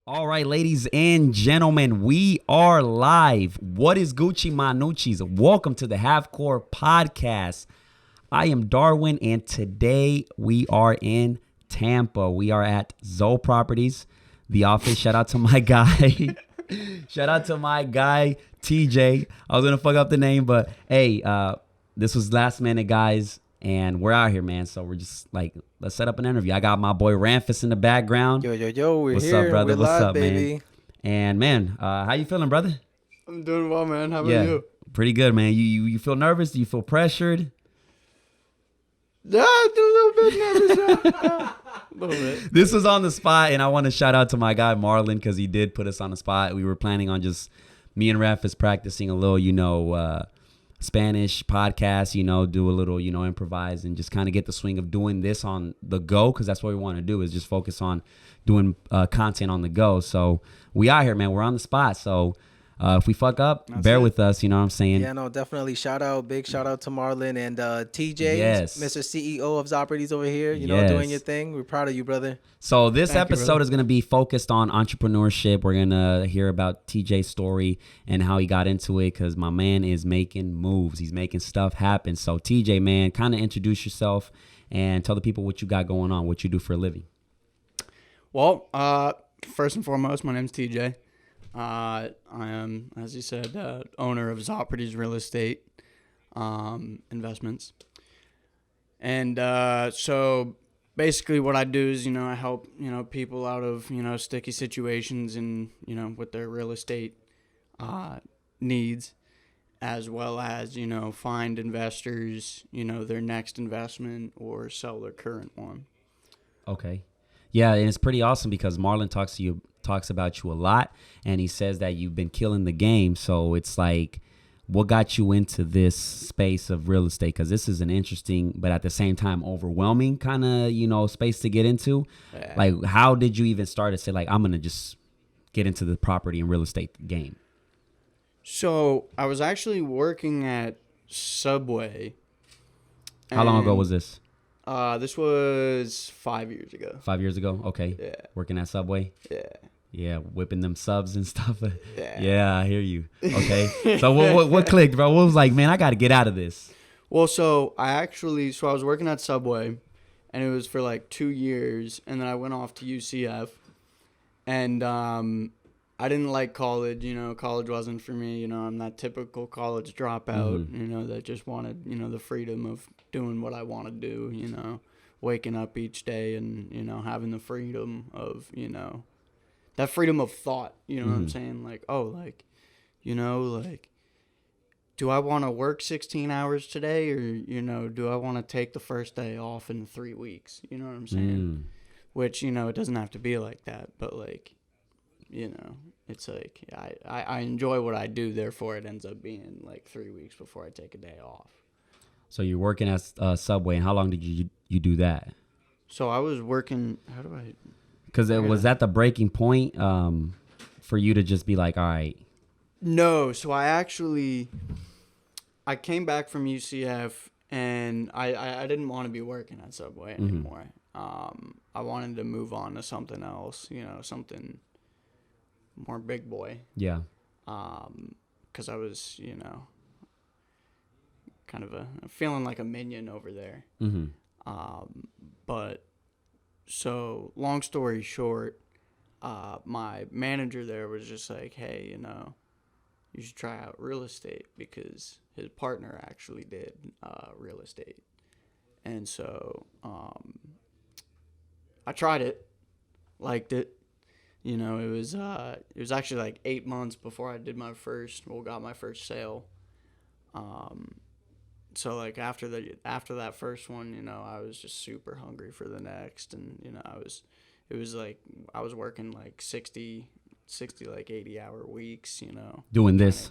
All right, ladies and gentlemen, we are live. What is Gucci Manucci's? Welcome to the Half Court Podcast. I am Darwin, and today we are in Tampa. We are at Zoe Properties, the office. Shout out to my guy. Shout out to my guy, TJ. I was going to fuck up the name, but hey, this was last minute, guys. And we're out here, man. So we're just like, let's set up an interview. I got my boy Ramphis in the background. Yo, we're What's here. up, brother? We're What's live, up, baby. man? And man, how you feeling, brother? I'm doing well, man. How about you? Pretty good, man. You feel nervous? Do you feel pressured? Yeah, a little bit nervous. A little bit. This was on the spot, and I want to shout out to my guy Marlon because he did put us on the spot. We were planning on just me and Ramphis practicing a little, Spanish podcast, do a little, improvise and just kind of get the swing of doing this on the go, because that's what we want to do is just focus on doing content on the go. So we out here, man. We're on the spot. So if we fuck up, bear with us. You know what I'm saying? Yeah, no, definitely. Big shout out to Marlon and TJ, Yes. Mr. CEO of Zoproperties over here, Yes. doing your thing. We're proud of you, brother. So this Thank you, episode brother. is going to be focused on entrepreneurship. We're going to hear about TJ's story and how he got into it, because my man is making moves. He's making stuff happen. So TJ, man, kind of introduce yourself and tell the people what you got going on, what you do for a living. Well, first and foremost, my name's TJ. I am, as you said, owner of Zoproperties Real Estate Investments. And so basically what I do is, I help, people out of, sticky situations and, with their real estate needs, as well as, find investors, their next investment or sell their current one. Okay. Yeah, and it's pretty awesome because Marlon talks about you a lot, and he says that you've been killing the game. So it's like, what got you into this space of real estate? Because this is an interesting, but at the same time overwhelming kind of, space to get into. Yeah. Like, how did you even start to say, like, I'm going to just get into the property and real estate game? So I was actually working at Subway. How long ago was this? This was 5 years ago. 5 years ago? Okay. Yeah. Working at Subway? Yeah. Yeah, whipping them subs and stuff. Yeah. Yeah, I hear you. Okay. So what clicked, bro? What was like, man, I got to get out of this? Well, so I was working at Subway, and it was for like 2 years, and then I went off to UCF, and I didn't like college. College wasn't for me. I'm that typical college dropout. That just wanted the freedom of doing what I want to do. Waking up each day and having the freedom of that freedom of thought. What I'm saying? Like, do I want to work 16 hours today, or do I want to take the first day off in 3 weeks? You know what I'm saying? Which it doesn't have to be like that, but like, it's like I enjoy what I do. Therefore, it ends up being like 3 weeks before I take a day off. So you're working at Subway, and how long did you do that? So I was working. How do I? Because it was at the breaking point for you to just be like, all right. No, so I came back from UCF, and I didn't want to be working at Subway anymore. I wanted to move on to something else, something more big boy. Yeah. Because I was, kind of feeling like a minion over there. But so long story short, my manager there was just like, hey, you should try out real estate, because his partner actually did real estate. And so I tried it, liked it. It was actually like 8 months before I got my first sale. So like after that first one, I was just super hungry for the next, and it was like I was working like 60 like 80-hour weeks, Doing this.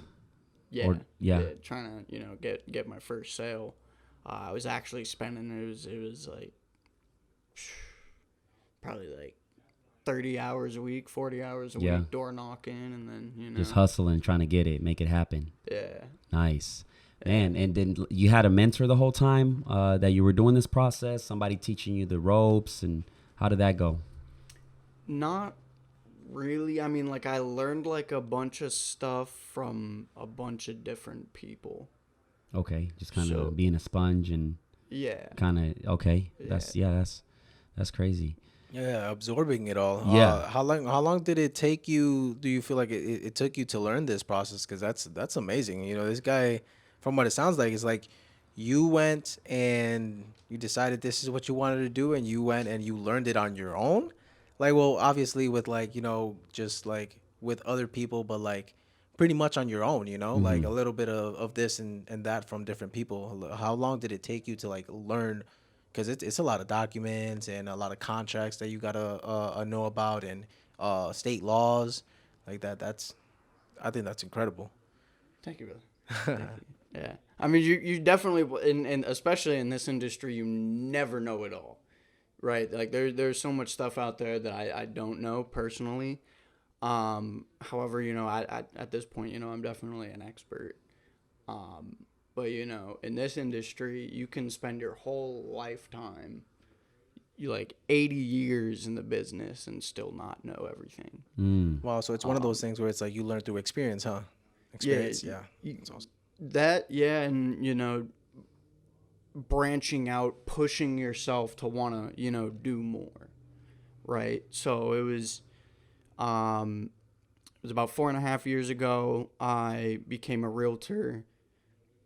Yeah. Yeah. Trying to, get my first sale. I was actually spending, it was like probably like 30 hours a week, 40 hours a week, door knocking, and then, Just hustling, trying to get it, make it happen. Yeah. Nice. Man, and then you had a mentor the whole time that you were doing this process, somebody teaching you the ropes, and how did that go? Not really. I mean, like I learned like a bunch of stuff from a bunch of different people. Okay, just kind of So being a sponge and yeah, kind of okay. yeah. That's crazy. Yeah, absorbing it all. Yeah. How long did it take you? Do you feel like it took you to learn this process? Because that's amazing. You know, this guy, from what it sounds like, is like you went and you decided this is what you wanted to do, and you went and you learned it on your own. Like, well, obviously with like just like with other people, but like pretty much on your own. Like Hmm. a little bit of this and that from different people. How long did it take you to like learn? Because it's a lot of documents and a lot of contracts that you gotta know about and state laws like that. I think that's incredible. Thank you, brother. Thank you. Yeah. I mean, you definitely, and especially in this industry, you never know it all, right? Like there's so much stuff out there that I don't know personally. However, at this point, I'm definitely an expert. Um, but in this industry, you can spend your whole lifetime, you like 80 years in the business and still not know everything. Mm. Wow, so it's one of those things where it's like you learn through experience, huh? Yeah, Experience, yeah. That's awesome. that yeah, and branching out, pushing yourself to want to do more, right? So it was about 4.5 years ago I became a realtor.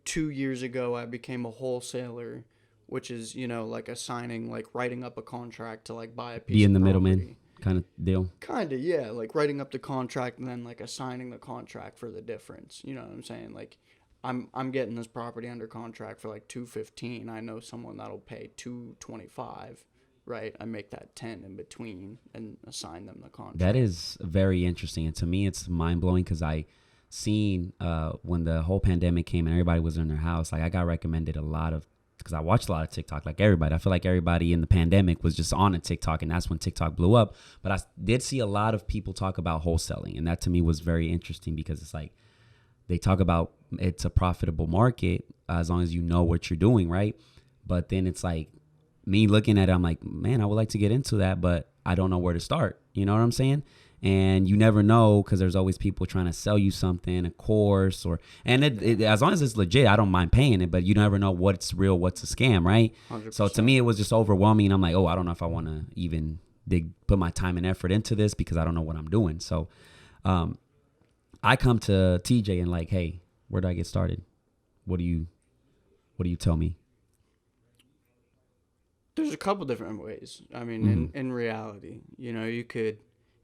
2 years ago I became a wholesaler, which is like assigning, like writing up a contract to like buy a piece Being of the middleman property. kind of deal. Kind of, yeah, like writing up the contract and then like assigning the contract for the difference. You know what I'm saying? Like I'm getting this property under contract for like 215. I know someone that'll pay 225, right? I make that 10 in between and assign them the contract. That is very interesting, and to me, it's mind blowing because I seen when the whole pandemic came and everybody was in their house. Like I got recommended a lot of because I watched a lot of TikTok. Like everybody, I feel like everybody in the pandemic was just on a TikTok, and that's when TikTok blew up. But I did see a lot of people talk about wholesaling, and that to me was very interesting because it's like they talk about it's a profitable market as long as you know what you're doing, right? But then it's like me looking at it, I'm like, man, I would like to get into that, but I don't know where to start. You know what I'm saying? And you never know because there's always people trying to sell you something, a course, and as long as it's legit, I don't mind paying it. But you never know what's real, what's a scam, right? 100%. So to me, it was just overwhelming. And I'm like, oh, I don't know if I want to even put my time and effort into this because I don't know what I'm doing. So I come to TJ and like, hey, where do I get started? What do you tell me? There's a couple different ways. I mean, in reality, you could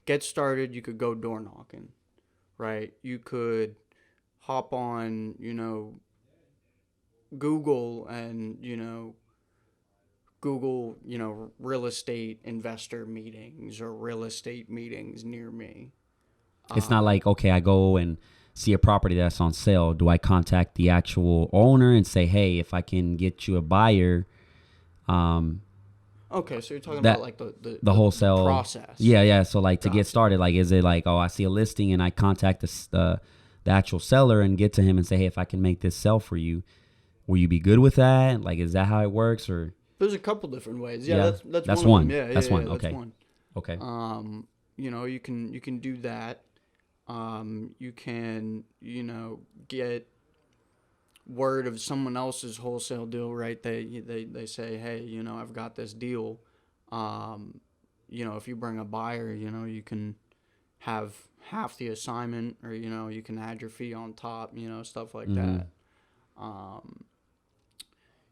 get started. You could go door knocking, right? You could hop on, Google and, Google, real estate investor meetings or real estate meetings near me. It's not like, okay, I go and see a property that's on sale. Do I contact the actual owner and say, hey, if I can get you a buyer, Okay, so you're talking that about like the wholesale process. Yeah. So like to get Gotcha. started, like, is it like, oh, I see a listing and I contact the actual seller and get to him and say, hey, if I can make this sell for you, will you be good with that? Like, is that how it works? Or There's a couple different ways. Yeah, Yeah, that's one. one. Of them. Yeah, That's yeah, one. yeah, Okay. That's one. okay, You can do that. You can, get word of someone else's wholesale deal, right? They say, hey, I've got this deal. If you bring a buyer, you can have half the assignment, or you can add your fee on top, stuff like that.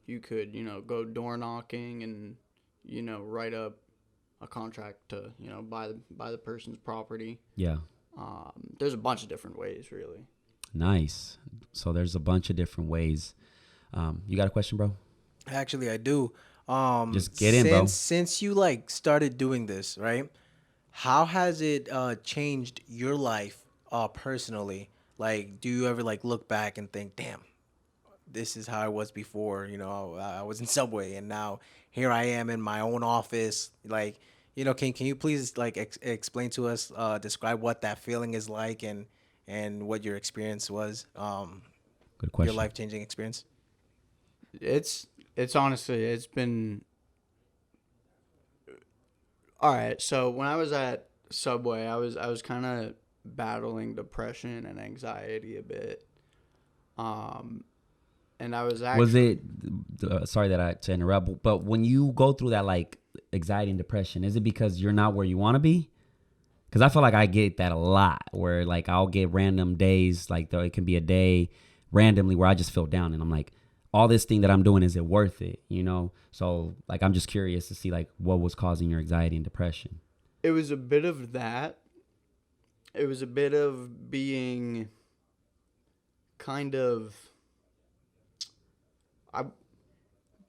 You could, go door knocking and, write up a contract to, buy the person's property. yeah, There's a bunch of different ways, really. nice. So there's a bunch of different ways. You got a question, bro? Actually, I do. Just get in, bro. Since you like started doing this, right? How has it changed your life personally? Like, do you ever like look back and think, damn, this is how I was before? I was in Subway and now here I am in my own office. Like, can you please like explain to us, describe what that feeling is like and what your experience was, Good question. your life changing experience? It's honestly, it's been all right. So when I was at Subway, I was kind of battling depression and anxiety a bit. And I was Was actually it? Sorry that I to interrupt, but when you go through that like anxiety and depression, is it because you're not where you want to be? Because I feel like I get that a lot, where like I'll get random days, like it can be a day randomly where I just feel down, and I'm like, all this thing that I'm doing, is it worth it? You know? So like I'm just curious to see like what was causing your anxiety and depression. it was a bit of that. It was a bit of being kind of a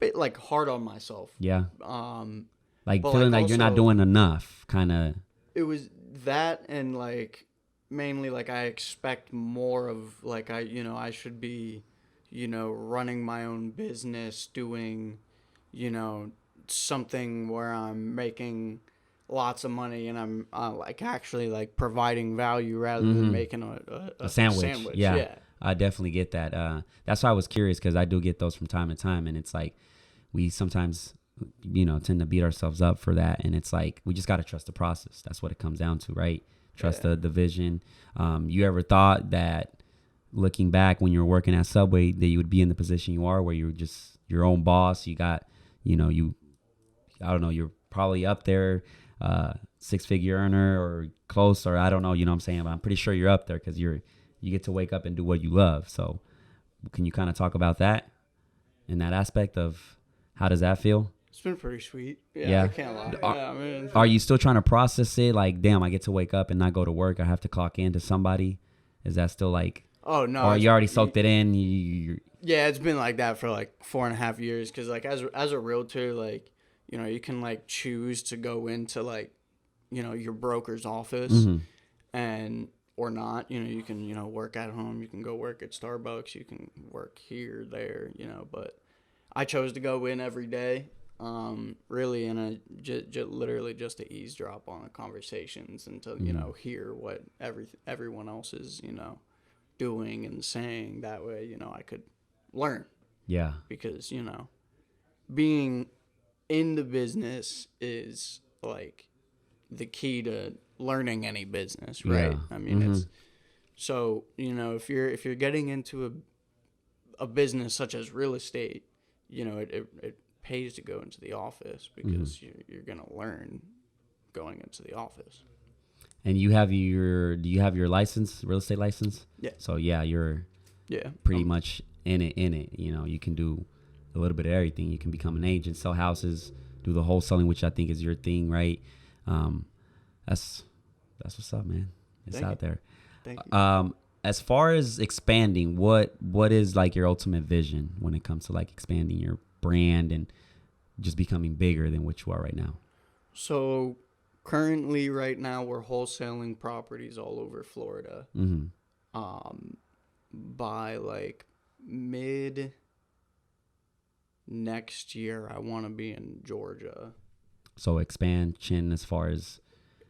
bit like hard on myself. Yeah, Um, like but feeling like like you're not also doing enough, kind of. it was that, and like mainly like I expect more of like I should be running my own business, doing you know something where I'm making lots of money and I'm like actually like providing value rather than making A sandwich. Yeah, Yeah. I definitely get that. That's why I was curious, because I do get those from time to time, and it's like we sometimes, tend to beat ourselves up for that, and it's like we just got to trust the process. That's what it comes down to, right? Trust the vision. You ever thought that, looking back when you were working at Subway, that you would be in the position you are, where you're just your own boss? You got, I don't know, you're probably up there, 6-figure earner or close, or I don't know, what I'm saying, but I'm pretty sure you're up there because you get to wake up and do what you love. So can you kind of talk about that in that aspect of how does that feel? It's been pretty sweet. Yeah, Yeah. I can't lie. Yeah, I mean, Are you still trying to process it? Like, damn, I get to wake up and not go to work. I have to clock into somebody. Is that still like, oh no, or you already soaked it in? You yeah, it's been like that for like 4.5 years. Cause like as a realtor, like you can like choose to go into like your broker's office, and or not. You can work at home. You can go work at Starbucks. You can work here, there. But I chose to go in every day. Really, and literally just to eavesdrop on the conversations and to hear what everyone else is doing and saying. That way, I could learn. yeah. Because being in the business is like the key to learning any business, right? Yeah. I mean, it's so if you're getting into a business such as real estate, it pays to go into the office because you're gonna learn going into the office. And do you have your license, real estate license? Yeah. So yeah, you're Yeah. pretty much in it. You can do a little bit of everything. You can become an agent, sell houses, do the wholesaling, which I think is your thing, right? That's what's up, man. It's Thank out you. there. Thank you. As far as expanding, what is like your ultimate vision when it comes to like expanding your brand and just becoming bigger than what you are right now? So currently, right now, we're wholesaling properties all over Florida. By like mid next year, I want to be in Georgia. So expansion as far as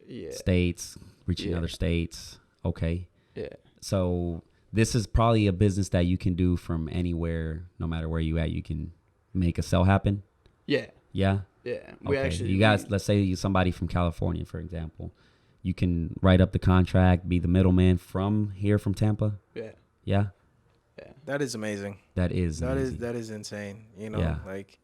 Yeah. states, reaching Yeah. other states. Okay. Yeah. So this is probably a business that you can do from anywhere, no matter where you at. You can make a sale happen. Yeah. Yeah. Yeah. Okay. You guys, let's say you're somebody from California, for example. You can write up the contract, be the middleman from Tampa. Yeah. Yeah. Yeah. That is amazing. That is amazing. That is insane. Yeah. Like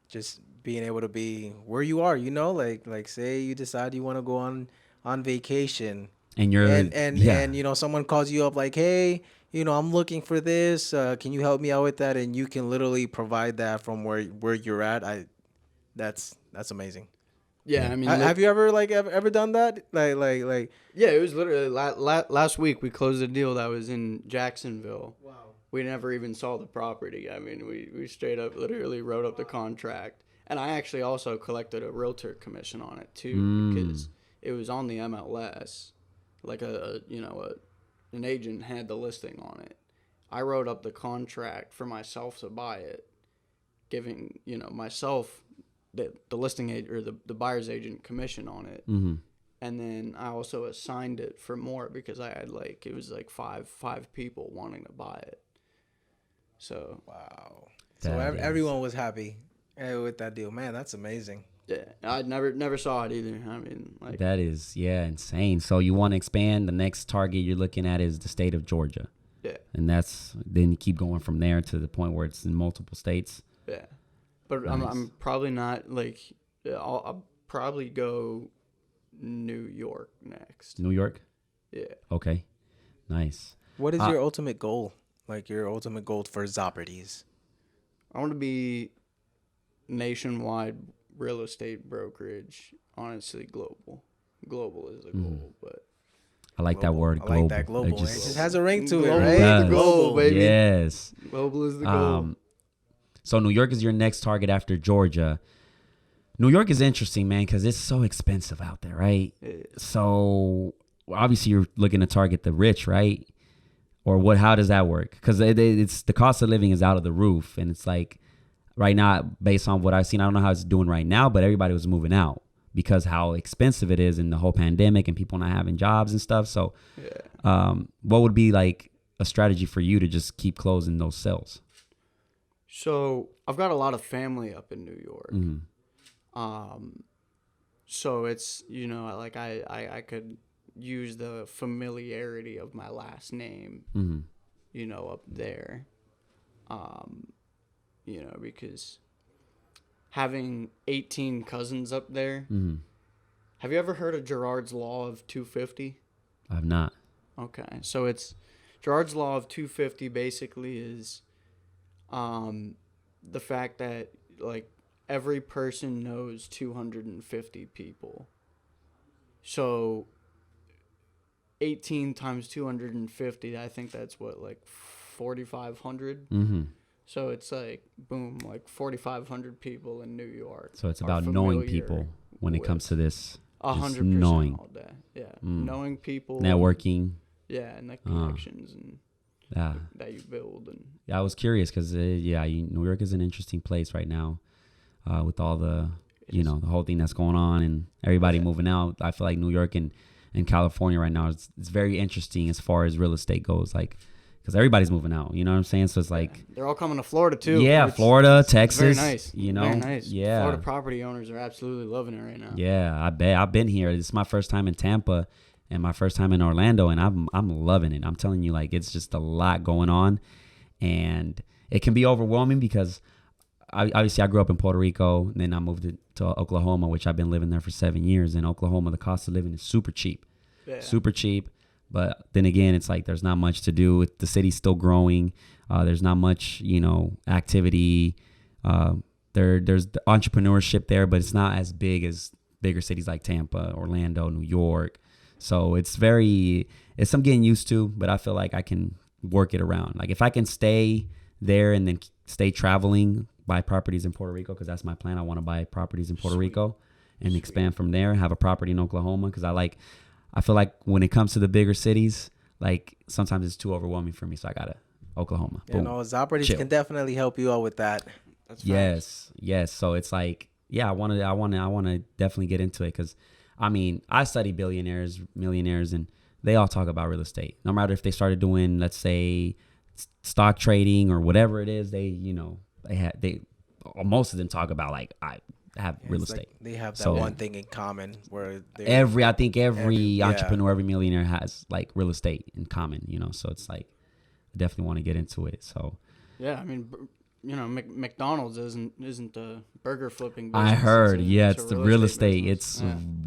just being able to be where you are. Like say you decide you want to go on vacation, And you're and someone calls you up like, hey, I'm looking for this. Can you help me out with that? And you can literally provide that from where you're at. That's amazing. Yeah. I mean, Have you ever ever done that? Like. yeah, it was literally last week we closed a deal that was in Jacksonville. Wow. We never even saw the property. I mean, we straight up literally wrote up the contract. And I actually also collected a realtor commission on it too because it was on the MLS. Like an agent had the listing on it. I wrote up the contract for myself to buy it, giving, myself the listing agent or the buyer's agent commission on it. And then I also assigned it for more because I had it was like five people wanting to buy it. So wow. So everyone was happy with that deal. Man, that's amazing. Yeah, I never saw it either. I mean, like That is, insane. So you want to expand. The next target you're looking at is the state of Georgia. yeah, And then you keep going from there to the point where it's in multiple states. yeah. But Nice. I'm probably not like I'll probably go New York next. New York? Yeah. Okay. Nice. What is your ultimate goal? Like your ultimate goal for Zoprides? I want to be nationwide real estate brokerage. Honestly, global. Global is a goal, but I like that Global. word, I global. like that global. It just has a ring to it, Global. right? Yes. Global, baby. Yes. global is the goal. So New York is your next target after Georgia. New York is interesting, man, because it's so expensive out there, right? Yeah. So obviously you're looking to target the rich, right? Or what? How does that work? Because it's the cost of living is out of the roof, and it's like right now, based on what I've seen, I don't know how it's doing right now, but everybody was moving out because how expensive it is in the whole pandemic and people not having jobs and stuff. So, what would be like a strategy for you to just keep closing those sales? So I've got a lot of family up in New York. So it's, like I could use the familiarity of my last name, up there, because having 18 cousins up there. Have you ever heard of Gerard's Law of 250? I've not. Okay, so it's Gerard's Law of 250 basically is the fact that like every person knows 250 people. So 18 times 250, I think that's what, like 4,500? So it's like, boom, like 4,500 people in New York. So it's are about knowing familiar people when it with comes to this. 100% knowing. all day. Yeah. Knowing people. Networking. Yeah, and the connections and that you build. And Yeah, I was curious because, New York is an interesting place right now with all the, the whole thing that's going on and everybody moving out. I feel like New York and California right now, it's very interesting as far as real estate goes, like, because everybody's moving out, you know what I'm saying? So it's like... They're all coming to Florida, too. Yeah, Florida, Texas. Very nice. You know? Very nice. Yeah. Florida property owners are absolutely loving it right now. Yeah, I bet. I've been here. This is my first time in Tampa and my first time in Orlando, and I'm loving it. I'm telling you, like, it's just a lot going on, and it can be overwhelming because obviously I grew up in Puerto Rico, and then I moved to Oklahoma, which I've been living there for 7 years. In Oklahoma, the cost of living is super cheap. Yeah. Super cheap. But then again, it's like there's not much to do. The city's still growing. There's not much, activity. There's the entrepreneurship there, but it's not as big as bigger cities like Tampa, Orlando, New York. So it's I'm getting used to, but I feel like I can work it around. Like if I can stay there and then stay traveling, buy properties in Puerto Rico, because that's my plan. I want to buy properties in Puerto Rico and expand from there, have a property in Oklahoma, because I feel like when it comes to the bigger cities, like sometimes it's too overwhelming for me. So I got to Oklahoma. Yeah, no, Zoprides can definitely help you out with that. That's yes. So it's like, I want to definitely get into it because, I mean, I study billionaires, millionaires, and they all talk about real estate. No matter if they started doing, let's say, stock trading or whatever it is, most of them talk about like I have real estate. Like they have that one thing in common where every entrepreneur, every millionaire has like real estate in common, so it's like I definitely want to get into it. So yeah, I mean, McDonald's isn't the burger flipping business. I heard, it's the real estate. It's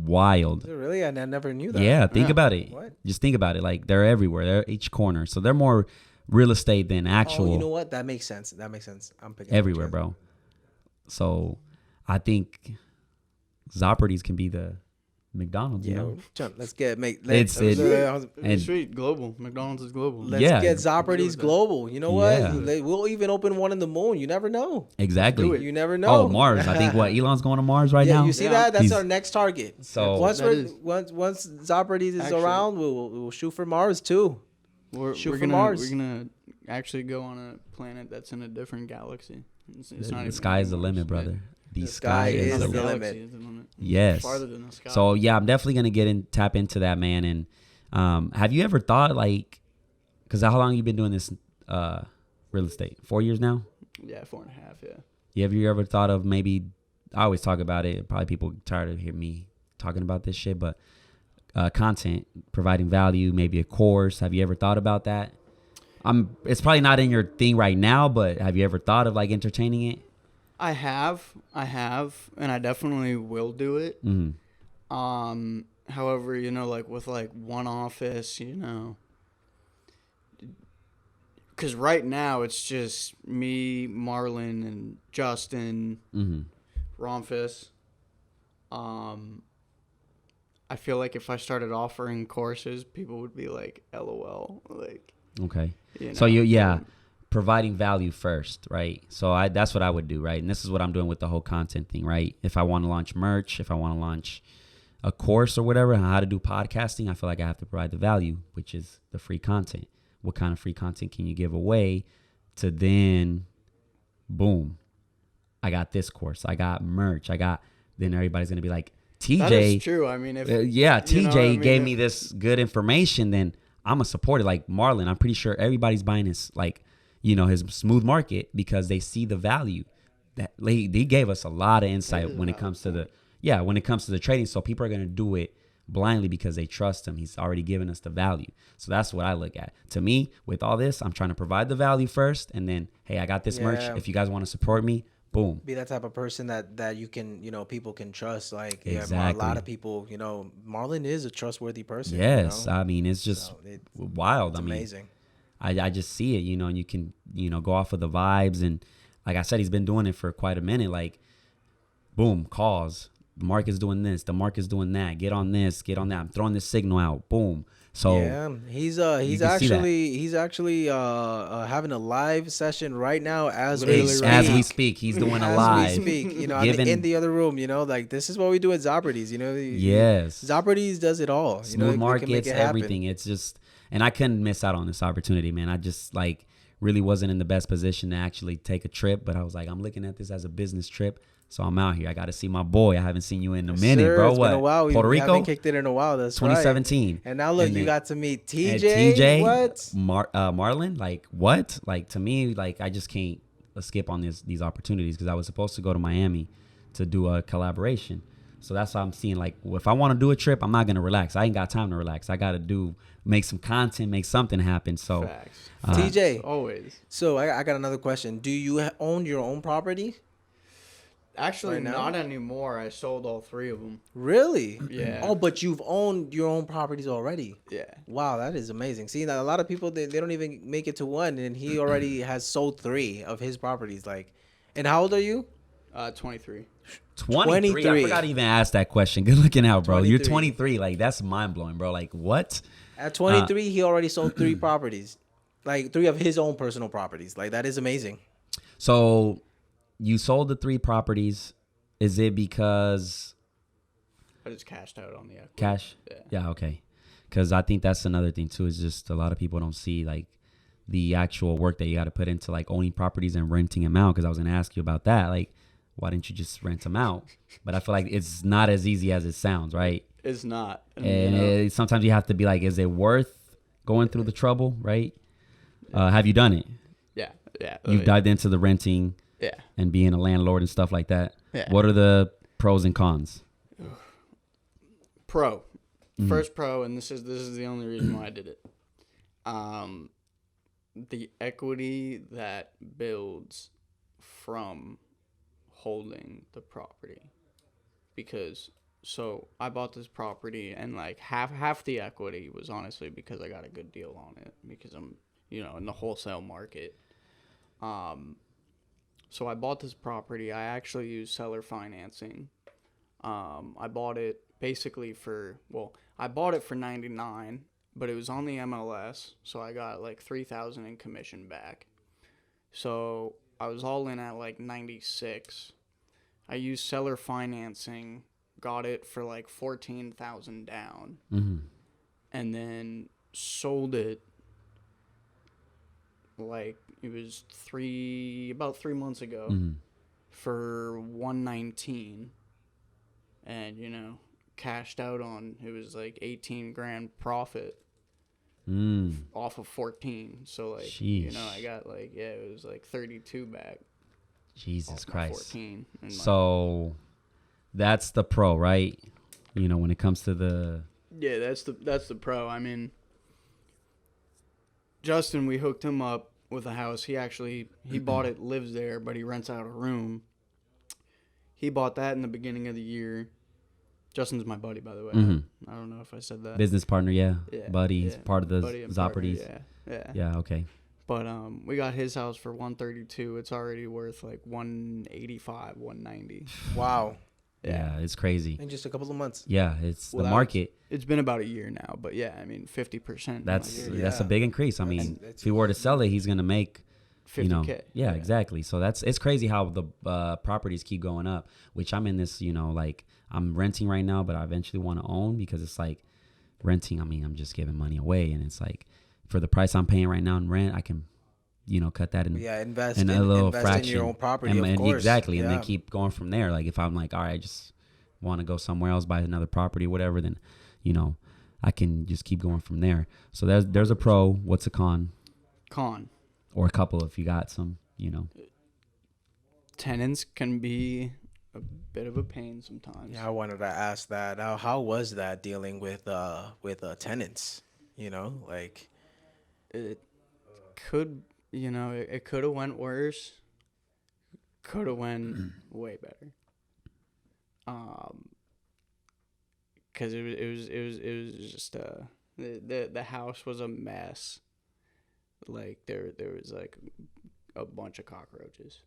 wild. Is it really? I never knew that. Yeah, think about it. What? Just think about it. Like they're everywhere. They're each corner. So they're more real estate than actual. Oh, you know what? That makes sense. I'm picking everywhere, bro. So I think Zoprides can be the McDonald's. Yeah, let's get sweet global. McDonald's is global. Let's get Zoprides global. You know what? We'll even open one in the moon. You never know. Exactly. You never know. Oh, Mars. I think Elon's going to Mars right now. You see that? That's our next target. So once Zoprides is around, we'll shoot for Mars too. We're gonna actually go on a planet that's in a different galaxy. It's not the sky is the limit, brother. The sky is the limit. Yes. Farther than the sky. So yeah, I'm definitely gonna tap into that, man. And have you ever thought like, because how long have you been doing this real estate? 4 years now? Yeah, 4.5. Yeah. Have you ever thought of maybe I always talk about it. Probably people tired of hearing me talking about this shit, but content, providing value, maybe a course. Have you ever thought about that? It's probably not in your thing right now, but have you ever thought of like entertaining it? I have, and I definitely will do it. However, like with like one office, because right now it's just me, Marlon, and Justin, Romfus. I feel like if I started offering courses, people would be like, "LOL," like. Okay. So providing value first, right? So that's what I would do, right? And this is what I'm doing with the whole content thing, right? If I want to launch merch, if I want to launch a course or whatever, on how to do podcasting, I feel like I have to provide the value, which is the free content. What kind of free content can you give away to then, boom, I got this course, I got merch, then everybody's going to be like, TJ. That is true. I mean, if TJ gave me this good information, then I'm a supporter. Like Marlon, I'm pretty sure everybody's buying his, like, his Smooth Market because they see the value. That he gave us a lot of insight when it comes to the trading. So people are gonna do it blindly because they trust him. He's already given us the value. So that's what I look at. To me, with all this, I'm trying to provide the value first, and then, hey, I got this merch. If you guys want to support me, boom. Be that type of person that you can, people can trust. Like, exactly. A lot of people, Marlon is a trustworthy person. Yes. I mean, it's just wild. It's amazing. I just see it, and you can, go off of the vibes. And like I said, he's been doing it for quite a minute. Like, boom, calls. The market's doing this. The market's doing that. Get on this. Get on that. I'm throwing this signal out. Boom. So yeah, he's actually having a live session right now as we speak. He's doing a live. As we speak, in the other room. Like this is what we do at Zoprides. Yes, Zoprides does it all. Smooth Markets, everything. It's just, and I couldn't miss out on this opportunity, man. I just really wasn't in the best position to actually take a trip, but I was like, I'm looking at this as a business trip. So I'm out here. I got to see my boy. I haven't seen you in a minute, bro. It's what? Been a while. Puerto We Rico? haven't kicked it in a while. That's 2017. Right. And now look, you got to meet TJ. TJ, what? Marlon. Like what? Like to me, like I just can't skip on these opportunities because I was supposed to go to Miami to do a collaboration. So that's why I'm seeing like if I want to do a trip, I'm not gonna relax. I ain't got time to relax. I gotta make some content, make something happen. So facts. TJ, always. So I got another question. Do you own your own property? Actually, not anymore. I sold all 3 of them. Really? Yeah. Oh, but you've owned your own properties already. Yeah. Wow, that is amazing. See, a lot of people they don't even make it to 1, and he already has sold 3 of his properties. Like, and how old are you? 23. 23. I forgot to even ask that question. Good looking out, bro. 23. You're 23. Like that's mind blowing, bro. Like what? At 23, he already sold 3 properties, like 3 of his own personal properties. Like that is amazing. So. You sold the 3 properties. Is it because I just cashed out on the equity? Cash? Yeah, okay. Because I think that's another thing too. Is just a lot of people don't see like the actual work that you got to put into like owning properties and renting them out. Because I was gonna ask you about that. Like, why didn't you just rent them out? But I feel like it's not as easy as it sounds, right? It's not. And sometimes you have to be like, is it worth going through the trouble, right? Have you done it? Yeah. You've dived into the renting. Yeah. And being a landlord and stuff like that. Yeah. What are the pros and cons? Pro. First pro, and this is the only reason why I did it. The equity that builds from holding the property. Because so I bought this property and like half the equity was honestly because I got a good deal on it because I'm, in the wholesale market. So I bought this property. I actually used seller financing. I bought it basically I bought it for $99, but it was on the MLS, so I got like $3,000 in commission back. So I was all in at like $96. I used seller financing, got it for like $14,000 down, and then sold it. Like it was about 3 months ago for $119, and cashed out on it was like 18 grand profit off of 14. So like sheesh. I got like it was like 32 back. Jesus my Christ. 14. And So that's the pro, right? You know, when it comes to the yeah, that's the pro. I mean, Justin, we hooked him up with a house. He bought it, lives there, but he rents out a room. He bought that in the beginning of the year. Justin's my buddy, by the way. I don't know if I said that. business partner, yeah. Yeah, Buddy, he's yeah. part of the Buddy and partner, Zopardies. yeah. Yeah, okay. But we got his house for 132. It's already worth like 185, 190. Wow. Yeah, it's crazy. In just a couple of months. Yeah, it's Well, the market. It's been about a year now, but yeah, I mean 50%. That's Yeah. that's a big increase. I mean, That's if he were to sell it, he's gonna make 50K. Yeah, exactly. So it's crazy how the properties keep going up. Which I'm in this, like I'm renting right now, but I eventually want to own because it's like renting. I mean, I'm just giving money away, and it's like for the price I'm paying right now in rent, I can, cut that in. Yeah, invest in in a little invest fraction in your own property, of and course. exactly, and then Yeah. keep going from there. Like if I'm like, all right, I just want to go somewhere else, buy another property, whatever, then I can just keep going from there. So there's a pro. What's a con? Con. Or a couple if you got some, Tenants can be a bit of a pain sometimes. Yeah, I wanted to ask that. How was that dealing with tenants? Like It could, it could have went worse. Could have went way better. Because it was just the house was a mess. Like there was like a bunch of cockroaches.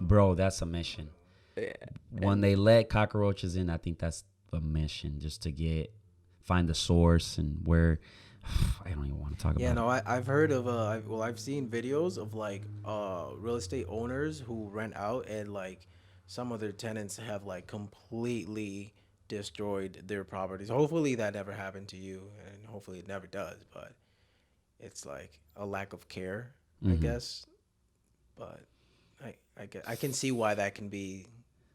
Bro, that's a mission. Yeah. When they let cockroaches in, I think that's the mission, just to find the source and where. I don't even want to talk about. Yeah, no, I've heard of I've seen videos of like real estate owners who rent out, and like some of their tenants have like completely destroyed their properties. Hopefully that never happened to you, and hopefully it never does, but it's like a lack of care, I guess. But I can see why that can be.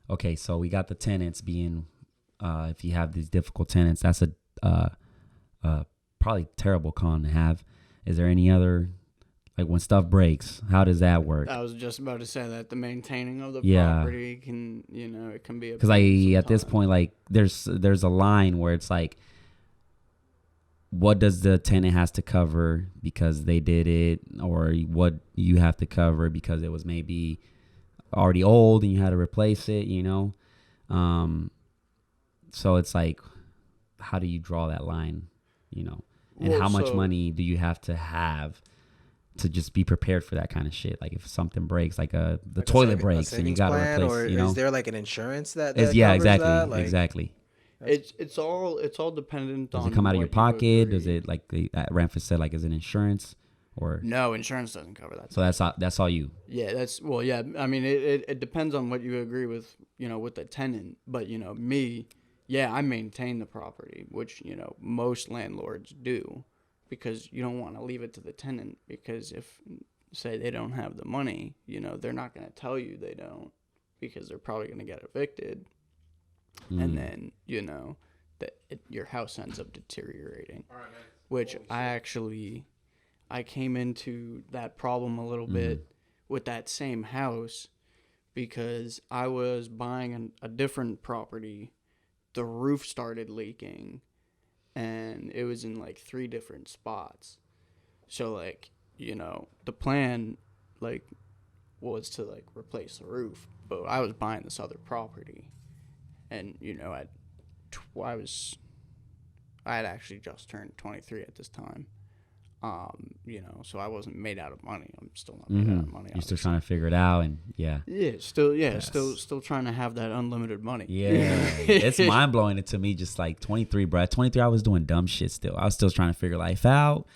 Okay, so we got the tenants being, if you have these difficult tenants, that's a probably terrible con to have. Is there any other, like when stuff breaks, how does that work? I was just about to say that the maintaining of the Yeah. property can, it can be a Because pain at this sometimes. point, like there's a line where it's like, what does the tenant has to cover because they did it, or what you have to cover because it was maybe already old and you had to replace it, so it's like, how do you draw that line, and Well, how much so- money do you have to just be prepared for that kind of shit? Like if something breaks, like the Like toilet a breaks and you savings got to plan, replace, or is there like an insurance that yeah, covers exactly, that? Like, exactly. It's all dependent on. Does it come out of your what you pocket? Does agree. it, like Ramfis said, like is it insurance or? No, insurance doesn't cover that. So that's all you. Yeah, yeah. I mean, it depends on what you agree with, with the tenant. But me, yeah, I maintain the property, which most landlords do, because you don't want to leave it to the tenant. Because if, say, they don't have the money, they're not going to tell you they don't, because they're probably going to get evicted, and then your house ends up deteriorating. Which I came into that problem a little bit with that same house, because I was buying a different property. The roof started leaking, and it was in like 3 different spots. So like, the plan like was to like replace the roof, but I was buying this other property, and I had actually just turned 23 at this time. So I wasn't made out of money. I'm still not made out of money. You're still trying to figure it out, and yeah. Still trying to have that unlimited money. Yeah, it's mind blowing to me. Just like 23, bro. At 23, I was doing dumb shit. Still, I was still trying to figure life out.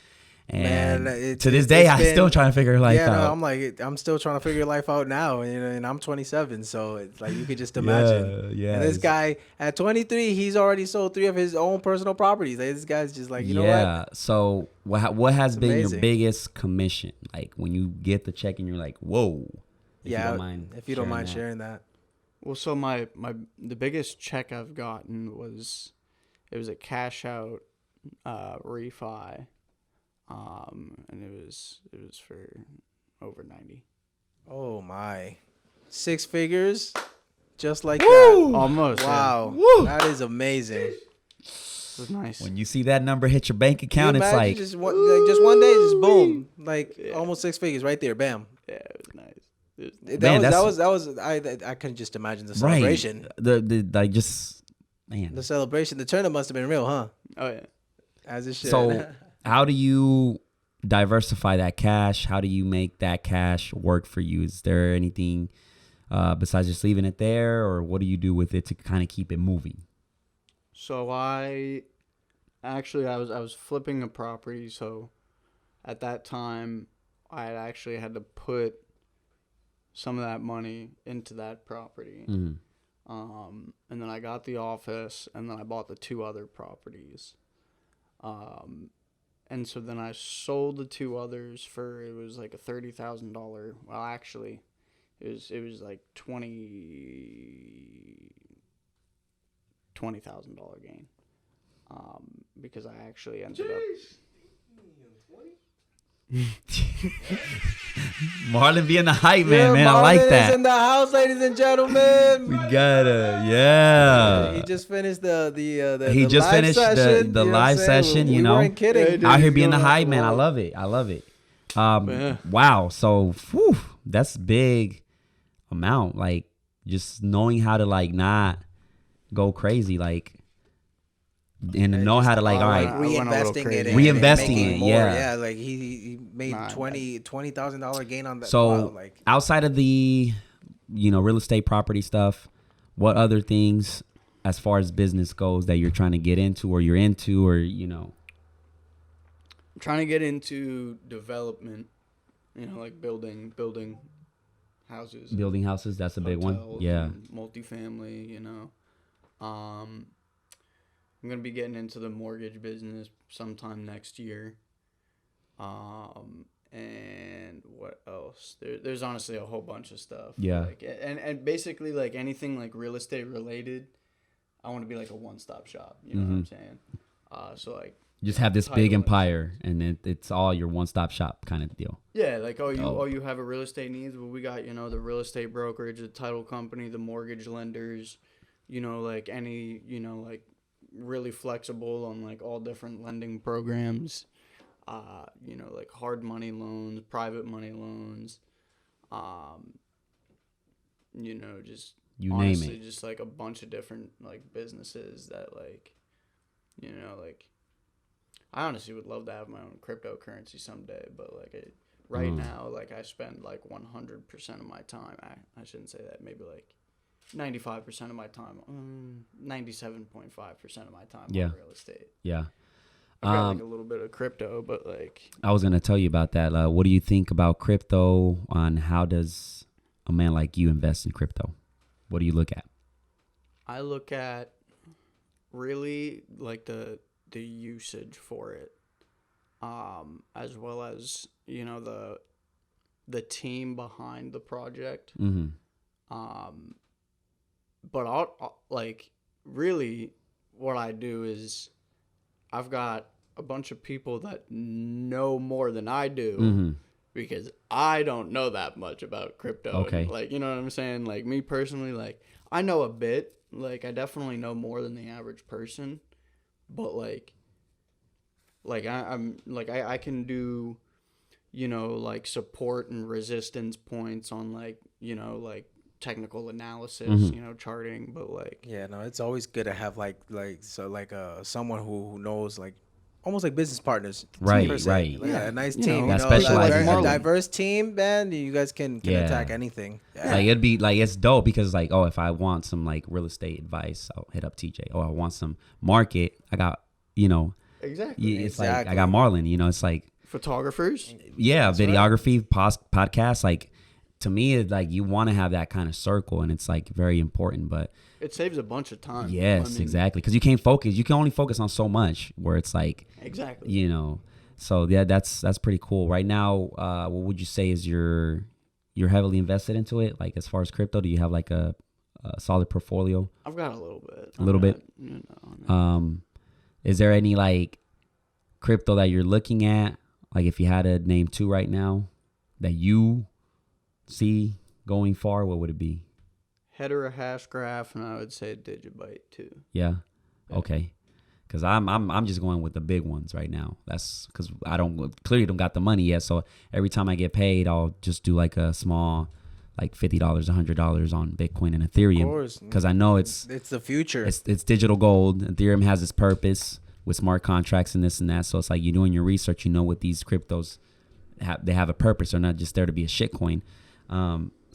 And to this day, I'm still trying to figure life out. Yeah, no, I'm still trying to figure life out now, and I'm 27, so it's like you could just imagine. Yeah. And this guy at 23, he's already sold 3 of his own personal properties. Like, this guy's just like, you know what? Yeah. So what has It's been your amazing. biggest commission? Like when you get the check and you're like, whoa. If Yeah, you don't mind if you don't mind that. sharing that. Well, so the biggest check I've gotten was a cash out refi, and it was for over 90. Oh my. 6 figures, just like Woo! that. Almost. Wow, Woo! that is amazing. It was nice. When you see that number hit your bank Can account, you it's imagine like, just one day, just boom, like Yeah. almost 6 figures right there, bam. Yeah, it was nice. It was nice. Man, That was I couldn't just imagine the celebration. right. The like just man. The celebration, the turn must have been real, huh? Oh yeah. As it should. So how do you diversify that cash? How do you make that cash work for you? Is there anything besides just leaving it there, or what do you do with it to kind of keep it moving? So I was flipping a property, so at that time I had actually had to put some of that money into that property. Mm-hmm. And then I got the office, and then I bought the 2 other properties. And so then I sold the 2 others for, it was like a $30,000. Well, actually, it was like $20,000 gain. Because I actually ended up. Marlon being the hype man, I like Marvin that. is in the house, ladies and gentlemen. We gotta, yeah. He just finished the He just live finished session, the you know what live I'm saying? session, We you know. weren't kidding. Yeah, Out here He's being the going off hype the man, I wall. love it. I love it. Yeah. Wow. So, whew, that's big amount. Like, just knowing how to like not go crazy, like, and to know how to like, all I right, went a little Reinvesting crazy. it, Reinvesting making it, more. yeah. Like he made Nah, $20,000 gain on that. So Wow, like outside of the, real estate property stuff, what other things as far as business goes that you're trying to get into or you're into or, I'm trying to get into development, like building houses. building houses? That's a big one. hotels Yeah. and multifamily, I'm going to be getting into the mortgage business sometime next year. And what else? There's honestly a whole bunch of stuff. Yeah. Like, and basically like anything like real estate related, I want to be like a one-stop shop. You know what I'm saying? So like Just have this title big and- empire and it's all your one-stop shop kind of deal. Yeah, like you have a real estate needs, but we got the real estate brokerage, the title company, the mortgage lenders, like any like really flexible on like all different lending programs, like hard money loans, private money loans, just You honestly name it. just like a bunch of different like businesses that like I honestly would love to have my own cryptocurrency someday, but like right now, like I spend like 100% of my time. I shouldn't say that. Maybe like 95% of my time, 97.5% of my time Yeah. on real estate. Yeah. I've got like a little bit of crypto, but like I was going to tell you about that. What do you think about crypto? On how does a man like you invest in crypto? What do you look at? I look at really like the usage for it, as well as the team behind the project. Mm-hmm. But I'll like really what I do is I've got a bunch of people that know more than I do. Mm-hmm. Because I don't know that much about crypto. Okay. And, like, you know what I'm saying? Like, me personally, like, I know a bit. Like, I definitely know more than the average person. But, like I can do, like, support and resistance points on, like, like, technical analysis, charting. But, like... yeah, no, it's always good to have someone who knows like almost like business partners. Right, per se. right. Like, Yeah. a nice You team. know, that specializes a in- diverse team, man. You guys can Yeah. attack anything. Yeah. Like it'd be like it's dope because like if I want some like real estate advice, I'll hit up TJ. I want some market. I got Exactly. it's like I Exactly. got Marlon. It's like Photographers? yeah, That's right. videography, podcast. Like to me, it's like you want to have that kind of circle, and it's like very important. But It saves a bunch of time. yes, I mean, exactly, because you can't focus. You can only focus on so much. Where it's like Exactly. So yeah, that's pretty cool. Right now, what would you say is you're heavily invested into it? Like as far as crypto, do you have like a solid portfolio? I've got a little bit. A little bit? Is there any like crypto that you're looking at? Like if you had to name two right now that you see going far, what would it be? Header, a hash graph, and I would say digibyte too. Yeah. Okay. Because I'm just going with the big ones right now. That's because I clearly don't got the money yet. So every time I get paid, I'll just do like a small, like $50, $100 on Bitcoin and Ethereum. Because I know it's the future. It's digital gold. Ethereum has its purpose with smart contracts and this and that. So it's like you're doing your research. You know what these cryptos they have a purpose. They're not just there to be a shitcoin.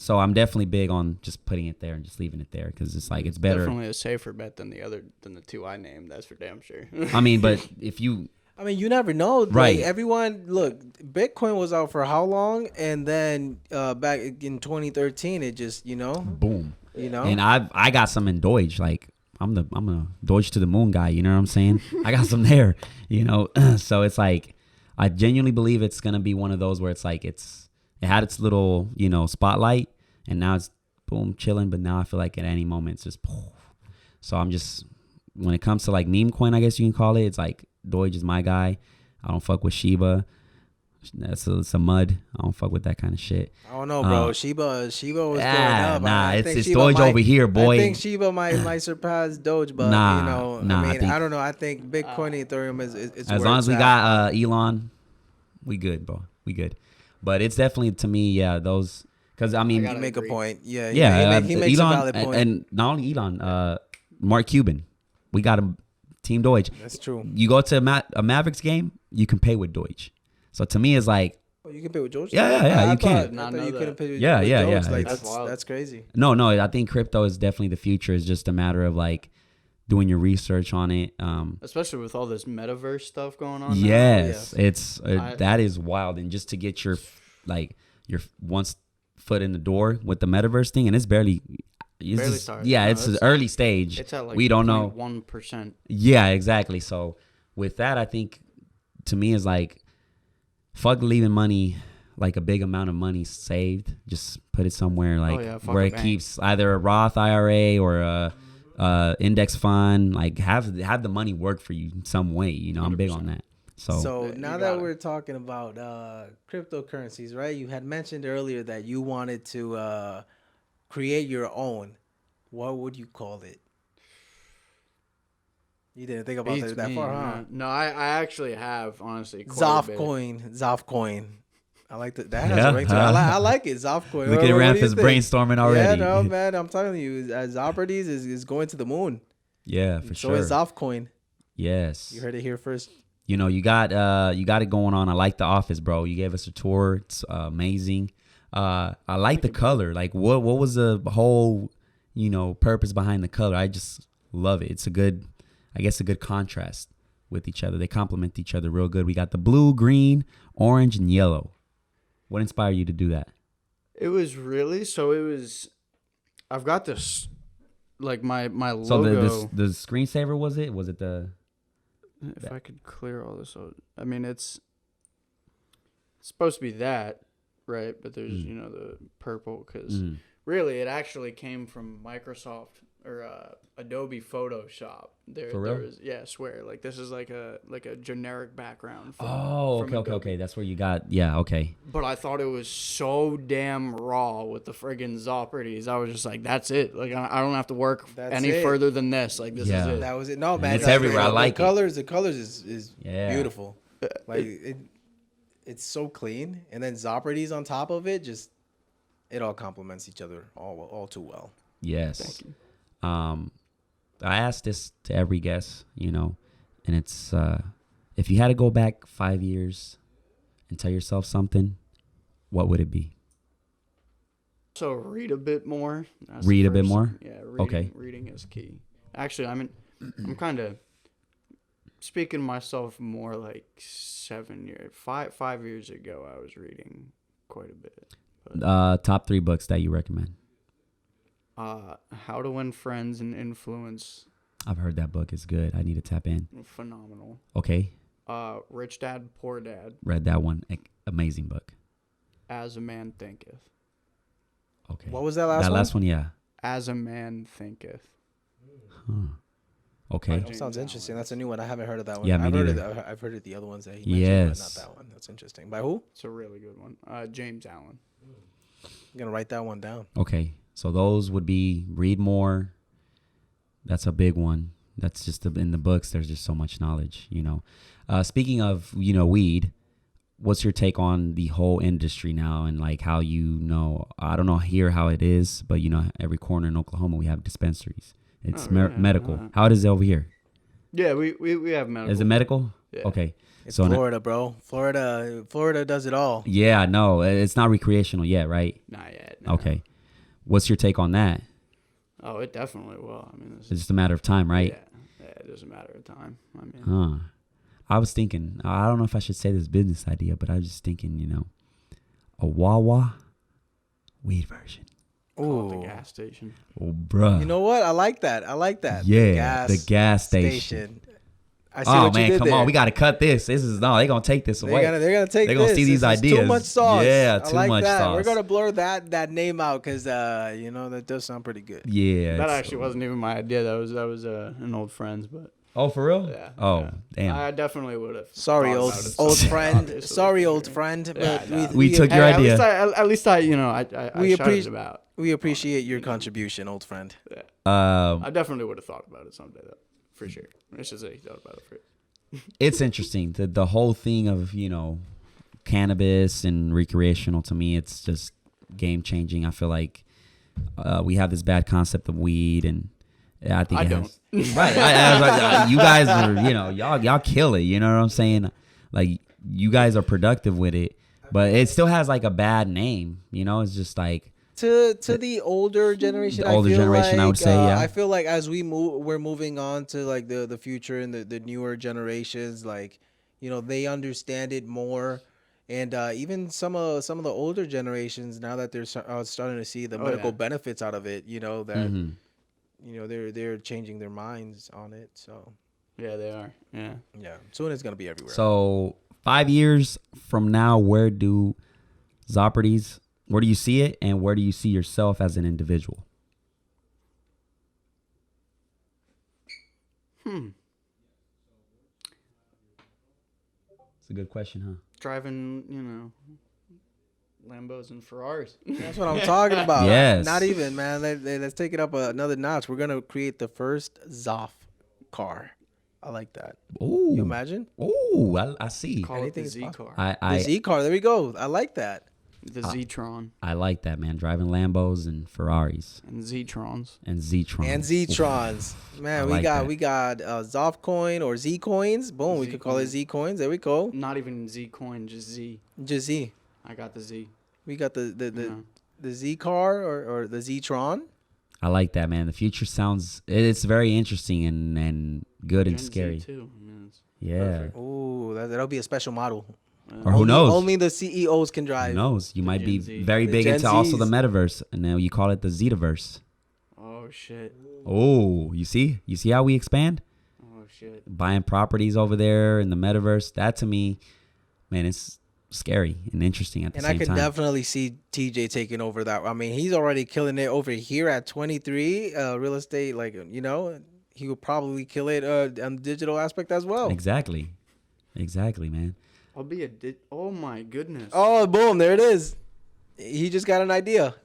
So I'm definitely big on just putting it there and just leaving it there because it's like it's better. Definitely a safer bet than the two I named. That's for damn sure. I mean, but if you, I mean, you never know. Right. Like, everyone, look, Bitcoin was out for how long? And then back in 2013, it just, boom. And I got some in Doge. Like I'm a Doge to the moon guy. You know what I'm saying? I got some there. So it's like I genuinely believe it's gonna be one of those where it's like it had its little spotlight, and now it's boom chilling. But now I feel like at any moment it's just poof. So I'm just, when it comes to like meme coin, I guess you can call it, it's like Doge is my guy. I don't fuck with Shiba. It's a mud. I don't fuck with that kind of shit. I don't know, bro. Shiba was going up. Nah, I think it's Shiba Doge over here, boy. I think Shiba might surpass Doge, but Nah, I don't know. I think Bitcoin and Ethereum is as long as we got Elon, we good, bro. We good. But it's definitely, to me, yeah, those, because I mean, you make a point. Yeah, he Elon, makes a valid point. And not only Elon, Mark Cuban, we got him, Team Doge. That's true. You go to a Mavericks game, you can pay with Doge. So to me, it's like, you can pay with Doge. Yeah, you can. I thought you couldn't pay with Yeah. Doge. Like, That's wild. that's crazy. No, I think crypto is definitely the future. It's just a matter of like doing your research on it. Especially with all this metaverse stuff going on. Yes, it's that is wild, and just to get your once foot in the door with the metaverse thing, and it's barely started. Yeah, it's an early stage. It's at like we don't know 1%. Yeah, exactly. So with that, I think to me is like fuck leaving money, like a big amount of money saved. Just put it somewhere where it keeps either a Roth IRA or a index fund. Like have the money work for you in some way. I'm big on that. So now that we're talking about cryptocurrencies, right? You had mentioned earlier that you wanted to create your own. What would you call it? You didn't think about that far, huh? No, I actually have, honestly. Zofcoin. I like that. That has a ring to it. I like it. Zofcoin. Look at Ramphis brainstorming already. Yeah, no, man. I'm telling you, Zopardies is going to the moon. Yeah, for sure. So is Zofcoin. Yes. You heard it here first. You got it going on. I like The Office, bro. You gave us a tour. It's amazing. I like the color. Like what was the whole, purpose behind the color? I just love it. It's a good contrast with each other. They complement each other real good. We got the blue, green, orange, and yellow. What inspired you to do that? I've got this, like my logo. So the screensaver, was it the? If I could clear all this out. I mean, it's supposed to be that, right? But there's, the purple, because really it actually came from Microsoft or Adobe Photoshop. For real? I swear. Like, this is like a generic background. Okay. That's where you got, okay. But I thought it was so damn raw with the friggin' Zopardies. I was just like, that's it. Like, I don't have to work further than this. Like, this is it. That was it. No, man. It's everywhere. I like it. The colors is beautiful. Like, it's so clean. And then Zopardies on top of it, just, it all complements each other all too well. Yes. Thank you. I asked this to every guest, and it's if you had to go back 5 years and tell yourself something, what would it be? So read a bit more. Read a bit more? Yeah. Reading is key. Actually, I'm kind of speaking to myself more like 7 years. 5 years ago, I was reading quite a bit. But, top 3 books that you recommend? How to Win Friends and Influence. I've heard that book is good. I need to tap in. Phenomenal. Okay. Rich Dad, Poor Dad. Read that one. Amazing book. As a Man Thinketh. Okay. What was that last one? That last one, yeah. As a Man Thinketh. Huh. Okay. That sounds interesting. That's a new one. I haven't heard of that one. Yeah, I've me heard neither. I've heard of the other ones that he mentioned, but not that one. That's interesting. By who? It's a really good one. James Allen. gonna write that one down. Okay, so those would be read more. That's a big one. That's just in the books. There's just so much knowledge, Speaking of, weed, what's your take on the whole industry now and like how I don't know here how it is, but every corner in Oklahoma we have dispensaries. It's medical. How it is over here? Yeah, we have medical. Is it medical? Yeah. Okay. It's Florida, bro. Florida does it all. Yeah, no, it's not recreational yet, right? Not yet. No. Okay. What's your take on that? Oh, it definitely will. I mean, It's just a matter of time, right? Yeah, it is a matter of time. I mean, I was thinking, I don't know if I should say this business idea, but I was just thinking, a Wawa weed version. call it the gas station. Oh, bruh. You know what? I like that. Yeah, the gas station. I see what you did come there. on. We got to cut this. They're going to take this away. They're gonna take. They're going to see these This is ideas. Too much sauce. Yeah, I too like much that. sauce. We're gonna blur that name out because that does sound pretty good. Yeah. That actually wasn't even my idea. That was an old friend's, but. Oh, for real? Yeah. Oh, yeah. damn. I definitely would have. Sorry, old friend. Sorry, old friend. Yeah, But We took your idea. At least I shouted about. We appreciate your contribution, old friend. Yeah. Um, I definitely would have thought about it someday, though, for sure. It's just that he thought about it for. It's interesting. The whole thing of, cannabis and recreational, to me, it's just game changing. I feel like we have this bad concept of weed, and I think I it don't. has, right. You guys are, y'all kill it. You know what I'm saying? Like, you guys are productive with it, but it still has like a bad name. It's just like To the older generation, The older I feel generation, like, I would say, yeah. I feel like as we're moving on to like the future and the newer generations, like they understand it more, and even some of the older generations, now that they're starting to see the medical benefits out of it, that they're changing their minds on it. So Yeah, they are. Yeah. Soon it's gonna be everywhere. So 5 years from now, where do you see it, and where do you see yourself as an individual? It's a good question, huh? Driving, Lambos and Ferraris. That's what I'm talking about. Yes. Not even, man. Let's take it up another notch. We're gonna create the first Zoff car. I like that. Ooh. You imagine? Ooh, I see. Call Anything it is the Z possible. car. The Z car. There we go. I like that. The Z-Tron I like that, man. Driving Lambos and Ferraris and Z-Trons. and Z-Trons. And Z-Trons. Man, I we like got that. Zoff coin or Z coins. Boom, we could call it Z coins. There we go. Not even Z-Coin, just Z. Just Z. I got the Z. We got the Z car or the Z-Tron. I like that, man. The future it's very interesting and good and Gen scary. Z too. I mean, it's Yeah. perfect. Ooh, that'll be a special model. Or who knows? Only the CEOs can drive. Who knows? You might be Gen Z. very The big Gen into also Zs. the metaverse, and now you call it the Zetaverse. Oh shit. Oh, you see how we expand? Oh shit. Buying properties over there in the metaverse. That to me, man, it's scary and interesting at the And same I can time. definitely see TJ taking over that. I mean, he's already killing it over here at 23. Real estate, he would probably kill it on the digital aspect as well. Exactly, man. I'll be oh my goodness. Oh, boom! There it is. He just got an idea.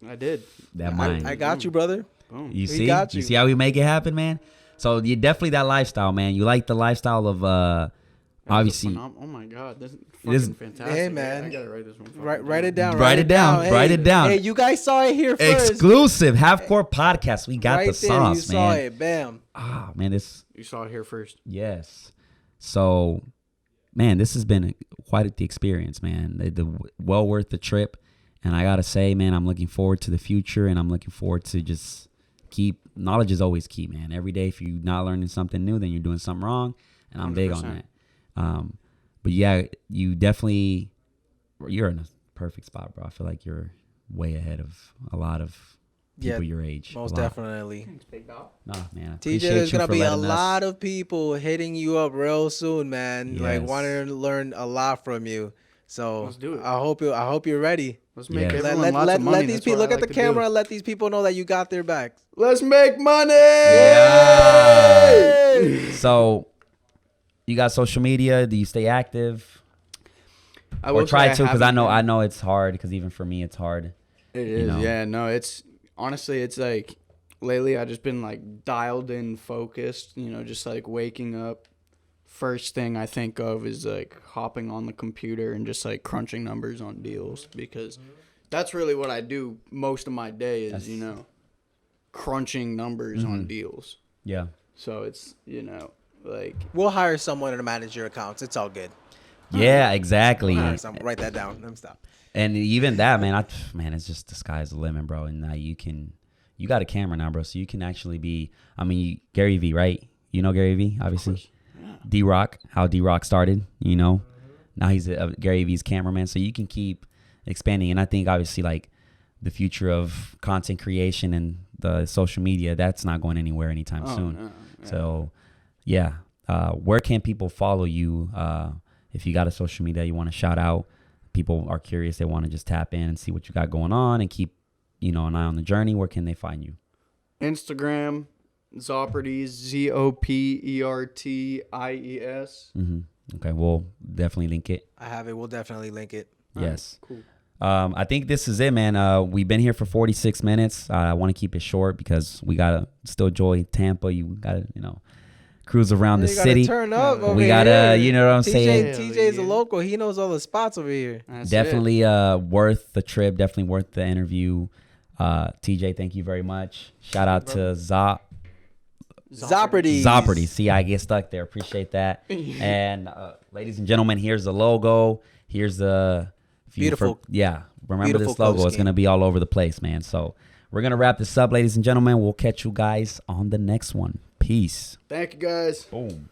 I did. That mind. I got you, brother. Boom. You We see? got You you. see how we make it happen, man? So you definitely that lifestyle, man. You like the lifestyle of obviously. Oh my god, this is This- fucking fantastic. Hey, man. I gotta write this one. Write it down. Write it down. Hey, Write it down. Hey, you guys saw it here first. Exclusive Half Court Podcast. We got right the there, sauce, you saw man. it. Bam. Ah, man, this You saw it here first. yes. So, man, this has been quite the experience, man. Well worth the trip, and I gotta say, man, I'm looking forward to the future, and I'm looking forward to just knowledge is always key, man. Every day, if you're not learning something new, then you're doing something wrong, and I'm big on 100%. that. But yeah, you're in a perfect spot, bro. I feel like you're way ahead of a lot of people your age. Most A lot. definitely. Nah, man. I TJ, appreciate there's you gonna for be a letting us- lot of people hitting you up real soon, man. Like Yes. wanting to learn a lot from you. So Let's do it. I hope you're ready. Let's make Yes. everyone lots of money. Let these That's people what look I at the like to do. camera and let these people know that you got their backs. Let's make money. Yeah. So, you got social media? Do you stay active? I Or will try say to, because I haven't know been- it's hard. Because even for me, it's hard. It is, yeah. No, it's honestly, it's like lately I just been like dialed in, focused. Just like waking up. First thing I think of is like hopping on the computer and just like crunching numbers on deals, because that's really what I do most of my day is crunching numbers on deals. Yeah. So it's like We'll hire someone to manage your accounts. It's all good. Yeah, exactly. We'll hire someone. Write that down. Let me stop. And even that, man, it's just the sky's the limit, bro. And now you got a camera now, bro, so you can actually be. I mean, Gary V, right? You know Gary V, obviously. Yeah. D-Rock, how D-Rock started, Now he's Gary V's cameraman, so you can keep expanding. And I think obviously like the future of content creation and the social media, that's not going anywhere anytime soon. No, yeah. So, yeah, where can people follow you? If you got a social media you want to shout out, people are curious. They want to just tap in and see what you got going on and keep, an eye on the journey. Where can they find you? Instagram, Zoperties, Zoperties. Mm-hmm. Okay, we'll definitely link it. I have it. We'll definitely link it. Yes. Cool. I think this is it, man. We've been here for 46 minutes. I want to keep it short because we got to still enjoy Tampa. You got to, cruise around the city. Turn up over we gotta, here. You know what I'm saying? TJ's a local. He knows all the spots over here. That's definitely worth the trip. Definitely worth the interview. TJ, thank you very much. Shout out to Zoperties. See, I get stuck there. Appreciate that. And ladies and gentlemen, here's the logo. Here's the beautiful. Remember beautiful this logo. It's going to be all over the place, man. So we're going to wrap this up, ladies and gentlemen. We'll catch you guys on the next one. Peace. Thank you, guys. Boom.